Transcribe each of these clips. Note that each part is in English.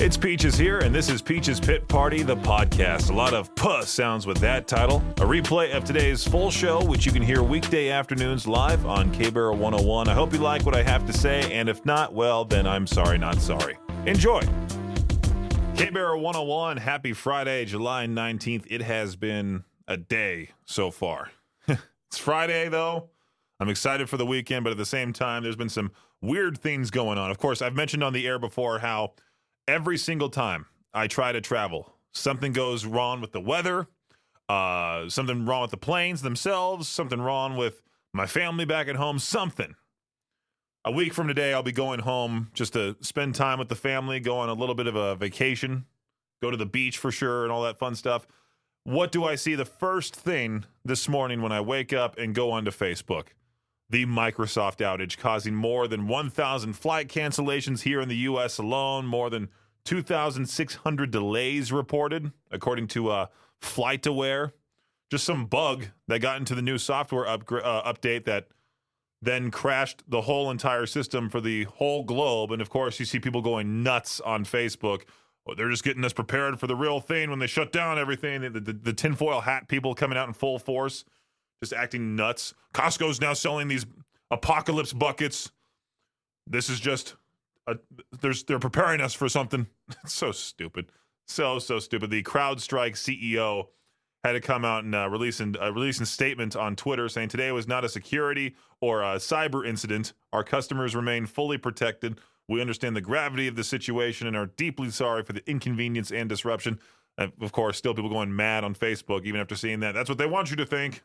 It's Peaches here, and this is Peaches Pit Party, the podcast. A lot of puh sounds with that title. A replay of today's full show, which you can hear weekday afternoons live on K-Barrel 101. I hope you like what I have to say, and if not, well, then I'm sorry, not sorry. Enjoy. K-Barrel 101, happy Friday, July 19th. It has been a day so far. It's Friday, though. I'm excited for the weekend, but at the same time, there's been some weird things going on. Of course, I've mentioned on the air before how every single time I try to travel, something goes wrong with the weather, something wrong with the planes themselves, something wrong with my family back at home, something. A week from today, I'll be going home just to spend time with the family, go on a little bit of a vacation, go to the beach for sure, and all that fun stuff. What do I see? The first thing this morning when I wake up and go onto Facebook, the Microsoft outage causing more than 1,000 flight cancellations here in the U.S. alone, more than 2,600 delays reported, according to FlightAware. Just some bug that got into the new software update that then crashed the whole entire system for the whole globe. And, of course, you see people going nuts on Facebook. Oh, they're just getting us prepared for the real thing when they shut down everything. The tinfoil hat people coming out in full force, just acting nuts. Costco's now selling these apocalypse buckets. This is just they're preparing us for something. It's so stupid. So stupid. The CrowdStrike CEO had to come out and release a statement on Twitter saying today was not a security or a cyber incident. Our customers remain fully protected. We understand the gravity of the situation and are deeply sorry for the inconvenience and disruption. And of course, still people going mad on Facebook even after seeing that. That's what they want you to think.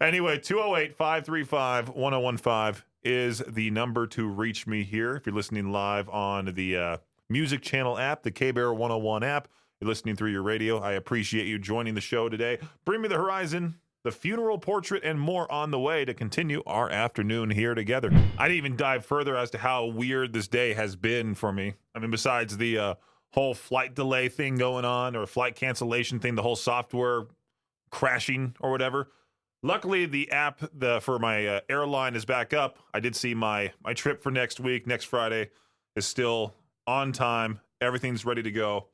Anyway, 208-535-1015 is the number to reach me here. If you're listening live on the Music Channel app, the K-Barrel 101 app, you're listening through your radio, I appreciate you joining the show today. Bring me the horizon, the funeral portrait, and more on the way to continue our afternoon here together. I'd even dive further as to how weird this day has been for me. I mean, besides the whole flight delay thing going on or flight cancellation thing, the whole software crashing or whatever. Luckily, the app for my airline is back up. I did see my trip for next week, next Friday, is still on time. Everything's ready to go.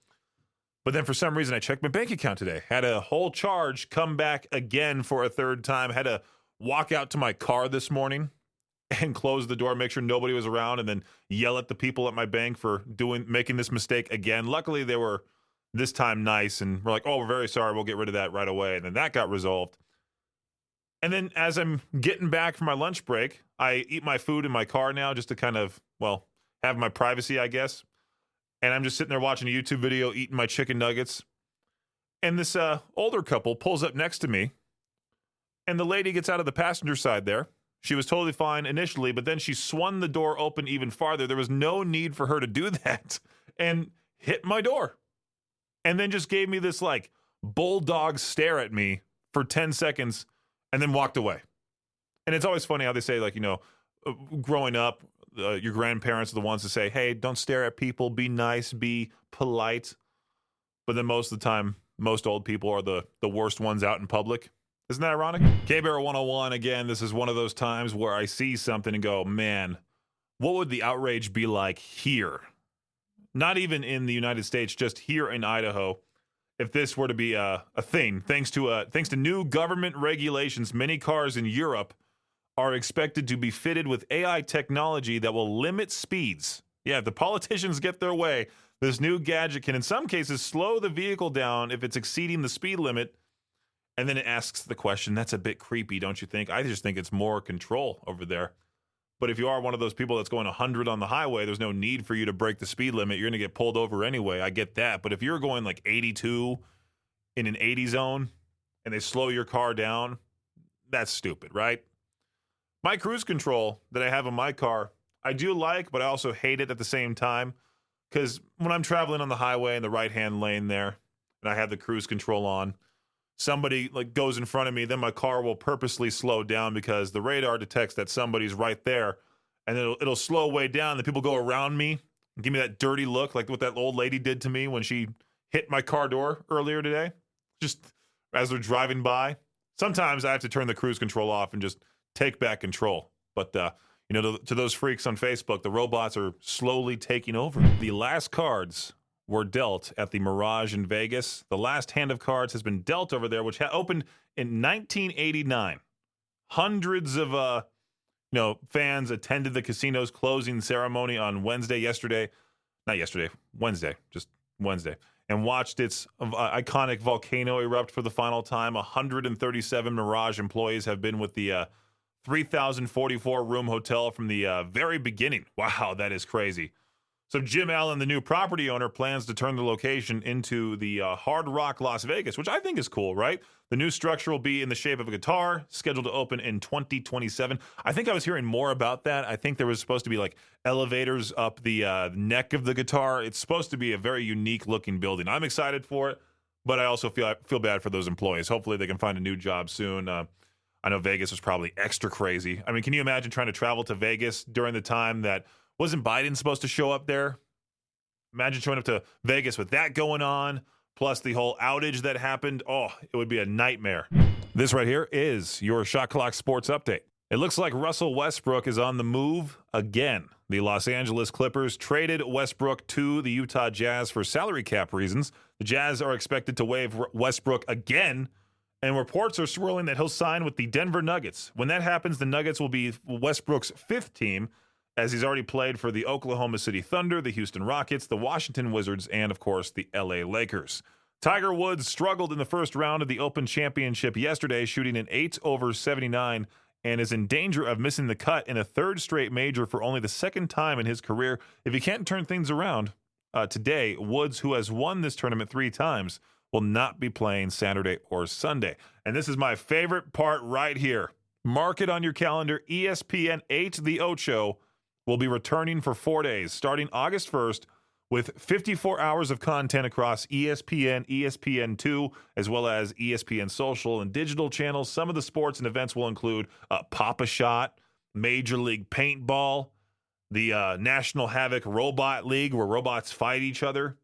But then for some reason, I checked my bank account today. Had a whole charge come back again for a third time. Had to walk out to my car this morning and close the door, make sure nobody was around, and then yell at the people at my bank for making this mistake again. Luckily, they were this time nice and were like, "Oh, we're very sorry. We'll get rid of that right away." And then that got resolved. And then as I'm getting back from my lunch break, I eat my food in my car now just to kind of, well, have my privacy, I guess. And I'm just sitting there watching a YouTube video, eating my chicken nuggets. And this older couple pulls up next to me. And the lady gets out of the passenger side there. She was totally fine initially, but then she swung the door open even farther. There was no need for her to do that. And hit my door. And then just gave me this like bulldog stare at me for 10 seconds. And then walked away. And it's always funny how they say, like, you know, growing up, your grandparents are the ones to say, hey, don't stare at people, be nice, be polite. But then most of the time, most old people are the worst ones out in public. Isn't that ironic? K-Barrel 101, again, this is one of those times where I see something and go, man, what would the outrage be like here? Not even in the United States, just here in Idaho. If this were to be a thing, thanks to new government regulations, many cars in Europe are expected to be fitted with AI technology that will limit speeds. Yeah, if the politicians get their way, this new gadget can in some cases slow the vehicle down if it's exceeding the speed limit. And then it asks the question, that's a bit creepy, don't you think? I just think it's more control over there. But if you are one of those people that's going 100 on the highway, there's no need for you to break the speed limit. You're going to get pulled over anyway. I get that. But if you're going like 82 in an 80 zone and they slow your car down, that's stupid, right? My cruise control that I have in my car, I do like, but I also hate it at the same time. Because when I'm traveling on the highway in the right-hand lane there, and I have the cruise control on, somebody like goes in front of me, then my car will purposely slow down because the radar detects that somebody's right there, and it'll slow way down. The people go around me and give me that dirty look, like what that old lady did to me when she hit my car door earlier today, just as they're driving by. Sometimes I have to turn the cruise control off and just take back control. But To those freaks on Facebook, the robots are slowly taking over. The last cards were dealt at the Mirage in Vegas. The last hand of cards has been dealt over there, which opened in 1989. Hundreds of fans attended the casino's closing ceremony on Wednesday, and watched its iconic volcano erupt for the final time. 137 Mirage employees have been with the 3,044-room hotel from the very beginning. Wow, that is crazy. So Jim Allen, the new property owner, plans to turn the location into the Hard Rock Las Vegas, which I think is cool, right? The new structure will be in the shape of a guitar, scheduled to open in 2027. I think I was hearing more about that. I think there was supposed to be like elevators up the neck of the guitar. It's supposed to be a very unique looking building. I'm excited for it, but I also feel bad for those employees. Hopefully they can find a new job soon. I know Vegas was probably extra crazy. I mean, can you imagine trying to travel to Vegas during the time that wasn't Biden supposed to show up there? Imagine showing up to Vegas with that going on, plus the whole outage that happened. Oh, it would be a nightmare. This right here is your Shot Clock Sports Update. It looks like Russell Westbrook is on the move again. The Los Angeles Clippers traded Westbrook to the Utah Jazz for salary cap reasons. The Jazz are expected to waive Westbrook again, and reports are swirling that he'll sign with the Denver Nuggets. When that happens, the Nuggets will be Westbrook's fifth team, as he's already played for the Oklahoma City Thunder, the Houston Rockets, the Washington Wizards, and, of course, the LA Lakers. Tiger Woods struggled in the first round of the Open Championship yesterday, shooting an 8 over 79, and is in danger of missing the cut in a third straight major for only the second time in his career. If he can't turn things around today, Woods, who has won this tournament 3 times, will not be playing Saturday or Sunday. And this is my favorite part right here. Mark it on your calendar. ESPN 8 The Ocho will be returning for 4 days, starting August 1st, with 54 hours of content across ESPN, ESPN2, as well as ESPN social and digital channels. Some of the sports and events will include Pop-A-Shot, Major League Paintball, the National Havoc Robot League, where robots fight each other.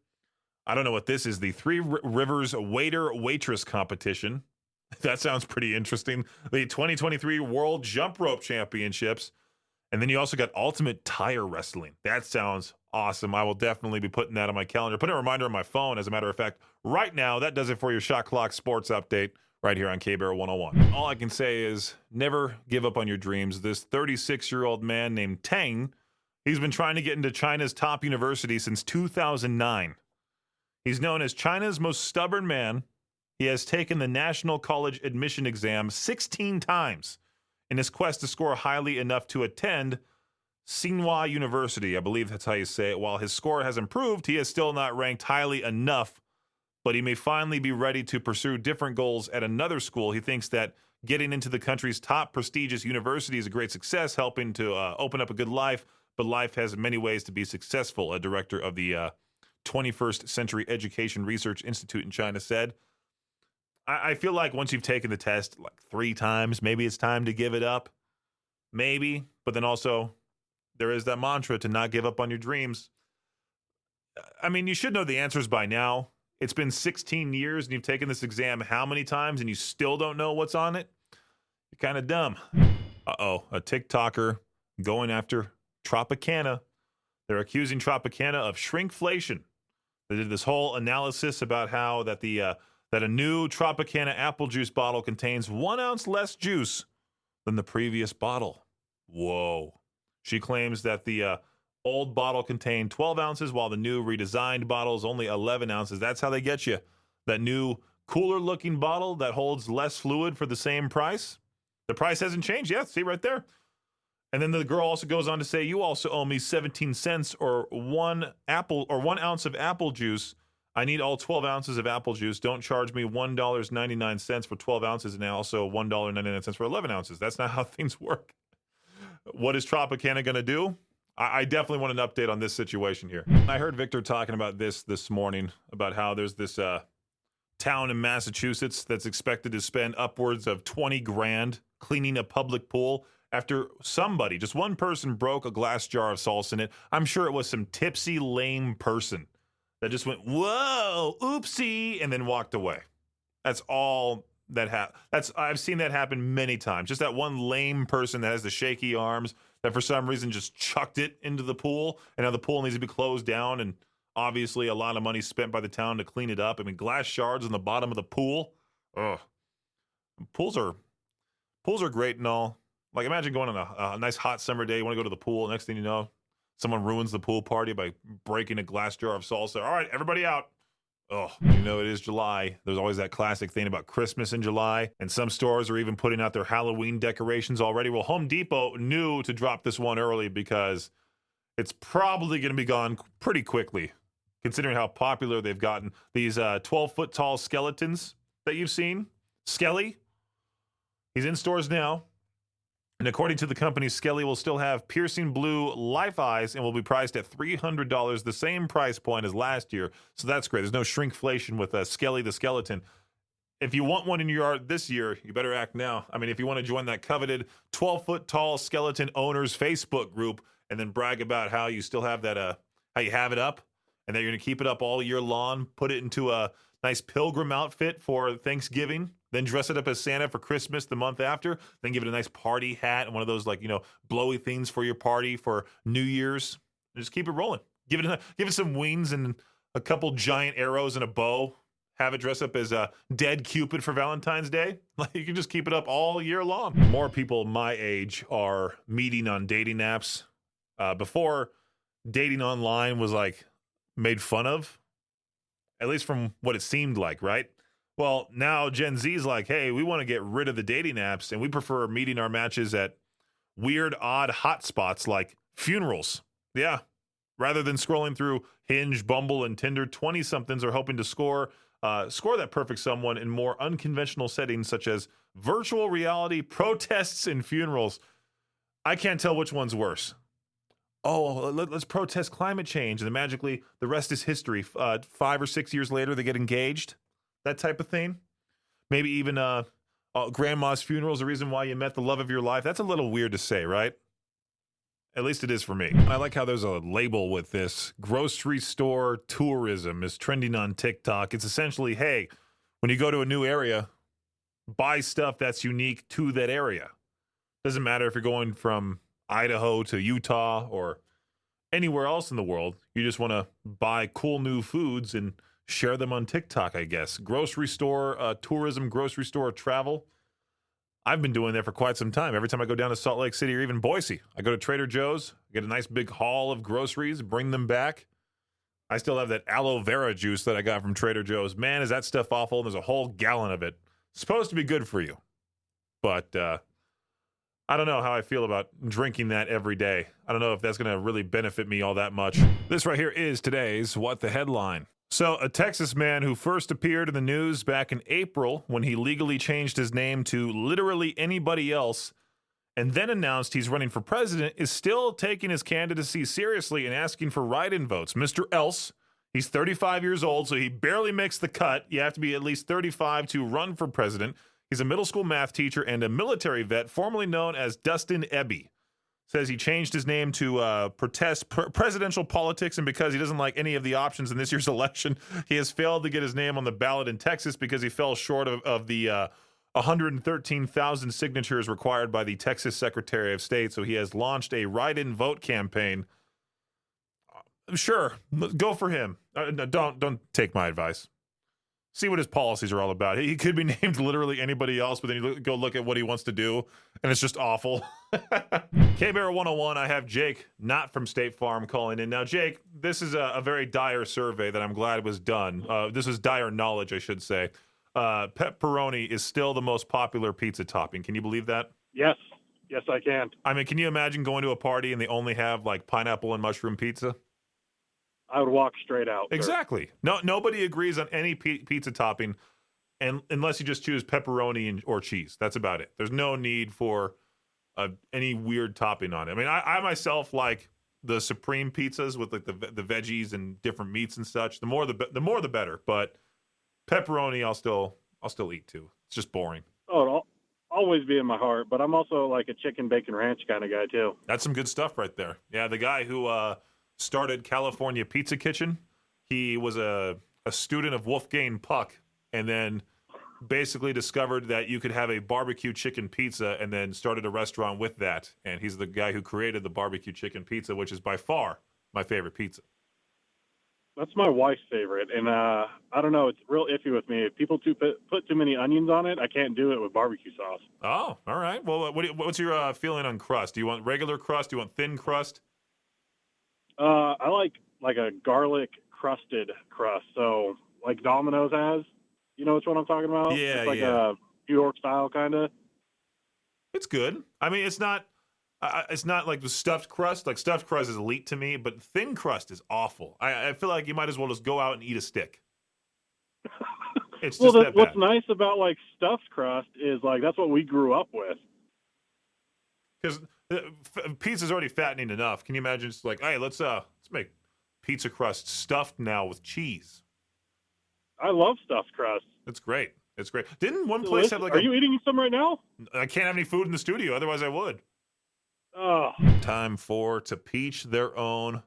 I don't know what this is, the Three Rivers Waiter-Waitress Competition. That sounds pretty interesting. The 2023 World Jump Rope Championships. And then you also got Ultimate Tire Wrestling. That sounds awesome. I will definitely be putting that on my calendar. Put a reminder on my phone, as a matter of fact. Right now, that does it for your Shot Clock Sports Update right here on K-Bear 101. All I can say is never give up on your dreams. This 36-year-old man named Tang, he's been trying to get into China's top university since 2009. He's known as China's most stubborn man. He has taken the National College Admission Exam 16 times in his quest to score highly enough to attend Tsinghua University. I believe that's how you say it. While his score has improved, he is still not ranked highly enough, but he may finally be ready to pursue different goals at another school. He thinks that getting into the country's top prestigious university is a great success, helping to open up a good life, but life has many ways to be successful, a director of the 21st Century Education Research Institute in China said. I feel like once you've taken the test like 3 times, maybe it's time to give it up. Maybe. But then also, there is that mantra to not give up on your dreams. I mean, you should know the answers by now. It's been 16 years and you've taken this exam how many times and you still don't know what's on it? You're kind of dumb. Uh-oh, a TikToker going after Tropicana. They're accusing Tropicana of shrinkflation. They did this whole analysis about how that that a new Tropicana apple juice bottle contains 1 ounce less juice than the previous bottle. Whoa. She claims that the old bottle contained 12 ounces, while the new redesigned bottle is only 11 ounces. That's how they get you. That new, cooler-looking bottle that holds less fluid for the same price. The price hasn't changed yet. See right there. And then the girl also goes on to say, you also owe me 17 cents or 1 ounce of apple juice. I need all 12 ounces of apple juice. Don't charge me $1.99 for 12 ounces and also $1.99 for 11 ounces. That's not how things work. What is Tropicana going to do? I definitely want an update on this situation here. I heard Victor talking about this morning, about how there's this town in Massachusetts that's expected to spend upwards of 20 grand cleaning a public pool after somebody, just one person, broke a glass jar of salsa in it. I'm sure it was some tipsy, lame person that just went, whoa, oopsie, and then walked away. That's all that I've seen that happen many times. Just that one lame person that has the shaky arms, that for some reason just chucked it into the pool, and now the pool needs to be closed down, and obviously a lot of money spent by the town to clean it up. I mean, glass shards on the bottom of the pool. Ugh. Pools are great and all. Like, imagine going on a nice hot summer day. You want to go to the pool. Next thing you know, someone ruins the pool party by breaking a glass jar of salsa. All right, everybody out. Oh, it is July. There's always that classic thing about Christmas in July, and some stores are even putting out their Halloween decorations already. Well, Home Depot knew to drop this one early because it's probably going to be gone pretty quickly, considering how popular they've gotten. These 12-foot tall skeletons that you've seen, Skelly, he's in stores now. And according to the company, Skelly will still have piercing blue life eyes and will be priced at $300, the same price point as last year. So that's great. There's no shrinkflation with Skelly the skeleton. If you want one in your yard this year, you better act now. I mean, if you want to join that coveted 12-foot tall skeleton owners Facebook group and then brag about how you still have that, how you have it up and that you're going to keep it up all year long, put it into a nice pilgrim outfit for Thanksgiving, then dress it up as Santa for Christmas the month after, then give it a nice party hat and one of those, like, blowy things for your party for New Year's. Just keep it rolling. Give it some wings and a couple giant arrows and a bow. Have it dress up as a dead Cupid for Valentine's Day. Like, you can just keep it up all year long. More people my age are meeting on dating apps. Before, dating online was like made fun of, at least from what it seemed like, right? Well, now Gen Z's like, hey, we want to get rid of the dating apps, and we prefer meeting our matches at weird, odd hotspots like funerals. Yeah. Rather than scrolling through Hinge, Bumble, and Tinder, 20-somethings are hoping to score that perfect someone in more unconventional settings such as virtual reality, protests, and funerals. I can't tell which one's worse. Oh, let's protest climate change, and then magically the rest is history. 5 or 6 years later, they get engaged. That type of thing. Maybe even grandma's funeral is the reason why you met the love of your life. That's a little weird to say, right? At least it is for me. I like how there's a label with this. Grocery store tourism is trending on TikTok. It's essentially, hey, when you go to a new area, buy stuff that's unique to that area. Doesn't matter if you're going from Idaho to Utah or anywhere else in the world. You just want to buy cool new foods and share them on TikTok, I guess. Grocery store tourism, grocery store travel. I've been doing that for quite some time. Every time I go down to Salt Lake City or even Boise, I go to Trader Joe's, get a nice big haul of groceries, bring them back. I still have that aloe vera juice that I got from Trader Joe's. Man, is that stuff awful. There's a whole gallon of it. It's supposed to be good for you. But I don't know how I feel about drinking that every day. I don't know if that's going to really benefit me all that much. This right here is today's What the Headline. So, a Texas man who first appeared in the news back in April when he legally changed his name to literally anybody else and then announced he's running for president is still taking his candidacy seriously and asking for write-in votes. Mr. Else, he's 35 years old, so he barely makes the cut. You have to be at least 35 to run for president. He's a middle school math teacher and a military vet, formerly known as Dustin Ebby. Says he changed his name to protest presidential politics, and because he doesn't like any of the options in this year's election, he has failed to get his name on the ballot in Texas because he fell short of the 113,000 signatures required by the Texas Secretary of State. So he has launched a write-in vote campaign. Sure, go for him. Don't take my advice. See what his policies are all about. He could be named literally anybody else, but then you go look at what he wants to do, and it's just awful. K-Bear 101, I have Jake, not from State Farm, calling in. Now, Jake, this is a very dire survey that I'm glad was done. This is dire knowledge, I should say. Pepperoni is still the most popular pizza topping. Can you believe that? Yes, I can. I mean, can you imagine going to a party and they only have, like, pineapple and mushroom pizza? I would walk straight out. Exactly. No, nobody agrees on any pizza topping, and unless you just choose pepperoni or cheese. That's about it. There's no need for any weird topping on it. I mean, I myself like the supreme pizzas with like the veggies and different meats and such. The more the better. But pepperoni, I'll still eat too. It's just boring. Oh, it'll always be in my heart. But I'm also like a chicken bacon ranch kind of guy too. That's some good stuff right there. Yeah, the guy who started California Pizza Kitchen. He was a student of Wolfgang Puck, and then basically discovered that you could have a barbecue chicken pizza and then started a restaurant with that. And he's the guy who created the barbecue chicken pizza, which is by far my favorite pizza. That's my wife's favorite, and I don't know. It's real iffy with me. If people put too many onions on it, I can't do it with barbecue sauce. Oh, all right. Well, what's your feeling on crust? Do you want regular crust? Do you want thin crust? I like a garlic crusted crust, so like Domino's has. You know which one I'm talking about? Yeah, it's like yeah. a New York style kind of. It's good. I mean, it's not like the stuffed crust. Like stuffed crust is elite to me, but thin crust is awful. I feel like you might as well just go out and eat a stick. It's just that bad. What's nice about like stuffed crust is like that's what we grew up with. Because pizza's already fattening enough. Can you imagine? Just like, hey, let's make pizza crust stuffed now with cheese. I love stuffed crust. It's great. It's great. Didn't one place have like? Are you eating some right now? I can't have any food in the studio, otherwise I would. Oh. Time for to peach their own.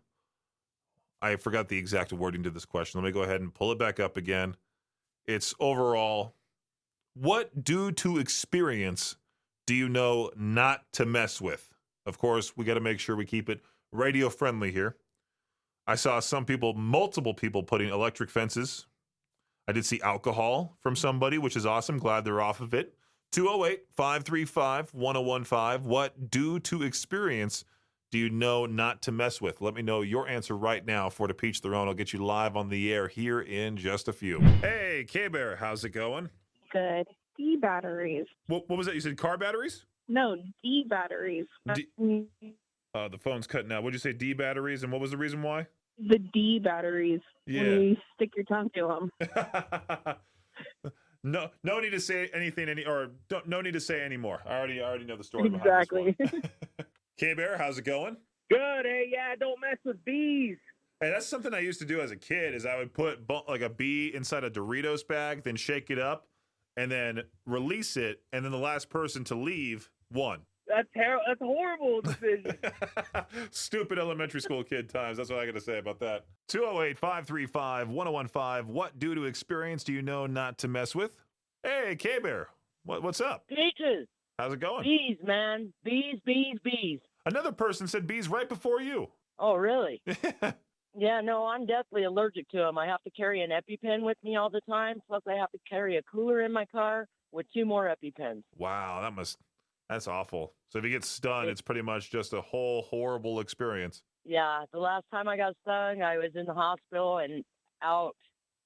I forgot the exact wording to this question. Let me go ahead and pull it back up again. It's overall, what due to experience do you know not to mess with? Of course, we got to make sure we keep it radio friendly here. I saw multiple people putting electric fences. I did see alcohol from somebody, which is awesome. Glad they're off of it. 208-535-1015. What due to experience do you know not to mess with? Let me know your answer right now for To Peach Their Own. I'll get you live on the air here in just a few. Hey, K-Bear, how's it going? Good. D batteries. What was that? You said car batteries? No, D batteries. The phone's cutting out. What'd you say, D batteries? And what was the reason why? The D batteries. Yeah. When you stick your tongue to them. No need to say anything no need to say anymore. I already know the story Exactly. behind this one. K-Bear, how's it going? Good. Hey, yeah, don't mess with bees. Hey, that's something I used to do as a kid. Is I would put like a bee inside a Doritos bag, then shake it up, and then release it, and then the last person to leave won. That's terrible. That's a horrible decision. Stupid elementary school kid times. That's what I got to say about that. 208-535-1015. What due to experience do you know not to mess with? Hey, K-Bear. What's up? Peaches. How's it going? Bees, man. Bees. Another person said bees right before you. Oh, really? Yeah, no, I'm definitely allergic to them. I have to carry an EpiPen with me all the time. Plus, I have to carry a cooler in my car with 2 more EpiPens. Wow, that's awful. So if you get stung, it's pretty much just a whole horrible experience. Yeah, the last time I got stung, I was in the hospital and out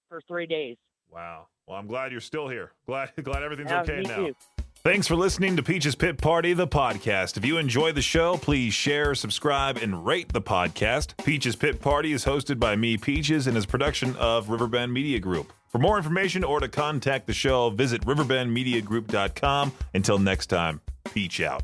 for 3 days. Wow. Well, I'm glad you're still here. Glad everything's Yeah, okay me now. too. Thanks for listening to Peach's Pit Party, the podcast. If you enjoy the show, please share, subscribe, and rate the podcast. Peach's Pit Party is hosted by me, Peaches, and is a production of Riverbend Media Group. For more information or to contact the show, visit riverbendmediagroup.com. Until next time, Peach out.